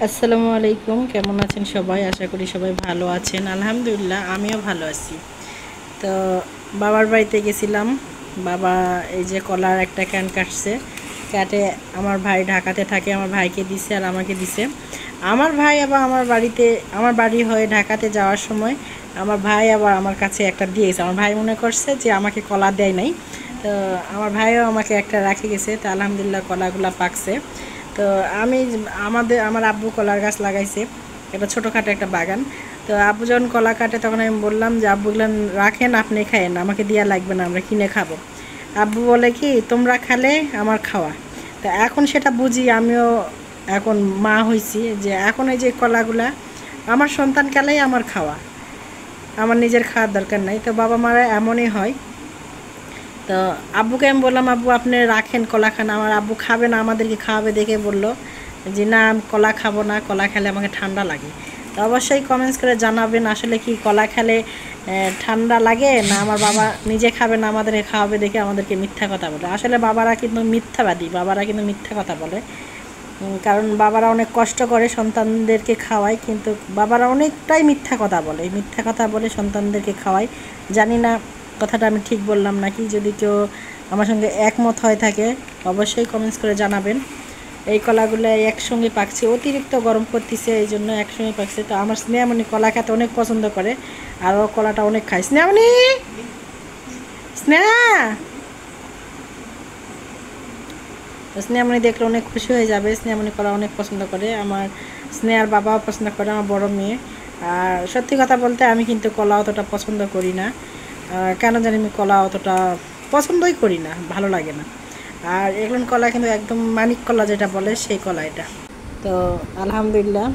আসসালামু আলাইকুম, কেমন আছেন সবাই? আশা করি সবাই ভালো আছেন। আলহামদুলিল্লাহ আমিও ভালো আছি। তো বাবার বাড়িতে গেছিলাম। বাবা এই যে কলার একটা ক্যান কাটছে, কাটে আমার ভাই ঢাকাতে থাকে, আমার ভাইকে দিছে আর আমাকে দিছে। আমার ভাই আবার আমার বাড়ি হয়ে ঢাকাতে যাওয়ার সময় আমার ভাই আবার আমার কাছে একটা দিয়েছে। আমার ভাই মনে করছে যে আমাকে কলা দেয় নাই, তো আমার ভাইও আমাকে একটা রাখে গেছে। তো আলহামদুলিল্লাহ কলাগুলা পাকছে। তো আমি আমার আব্বু কলার গাছ লাগাইছে, একটা ছোটোখাটো একটা বাগান। তো আব্বু যখন কলা কাটে তখন আমি বললাম যে আব্বুগুলান রাখেন, আপনি খায়েন, আমাকে দেওয়া লাগবে না, আমরা কিনে খাবো। আব্বু বলে কি তোমরা খালে আমার খাওয়া। তা এখন সেটা বুঝি, আমিও এখন মা হয়েছি, যে এখন এই যে কলাগুলা আমার সন্তান কালেই আমার খাওয়া, আমার নিজের খাওয়ার দরকার নাই। তো বাবা মারা এমনই হয়। তো আব্বুকে আমি বললাম আব্বু আপনি রাখেন কলা খান, আমার আব্বু খাবে না, আমাদেরকে খাওয়াবে দেখে বলল যে না আমি কলা খাবো না, কলা খেলে আমাকে ঠান্ডা লাগে। তো অবশ্যই কমেন্টস করে জানাবেন আসলে কি কলা খেলে ঠান্ডা লাগে, না আমার বাবা নিজে খাবে না আমাদেরকে খাওয়াবে দেখে আমাদেরকে মিথ্যা কথা বলে। আসলে বাবারা কিন্তু মিথ্যাবাদী, বাবারা কিন্তু মিথ্যা কথা বলে। কারণ বাবারা অনেক কষ্ট করে সন্তানদেরকে খাওয়ায়, কিন্তু বাবারা অনেকটাই মিথ্যা কথা বলে, মিথ্যা কথা বলে সন্তানদেরকে খাওয়ায়। জানি না কথাটা আমি ঠিক বললাম নাকি। যদি কেউ আমার সঙ্গে একমত হয়ে থাকে অবশ্যই কমেন্টস করে জানাবেন। এই কলাগুলো একসঙ্গে পাকছে, অতিরিক্ত গরম করতেছে এই জন্য একসঙ্গে পাকছে। তো আমার স্নেহামণি কলা খেতে অনেক পছন্দ করে, আর ও কলাটা অনেক খায়। স্নেহামণি, স্নেহা, তো স্নেহামণি দেখলে অনেক খুশি হয়ে যাবে। স্নেহামণি কলা অনেক পছন্দ করে, আমার স্নেহার বাবাও পছন্দ করে, আমার বড় মেয়ে। আর সত্যি কথা বলতে আমি কিন্তু কলা অতটা পছন্দ করি না, কেন জানি আমি কলা অতটা পছন্দই করি না, ভালো লাগে না। আর এগুলো কলা কিন্তু একদম মানিক কলা যেটা বলে সেই কলা এটা। তো আলহামদুলিল্লাহ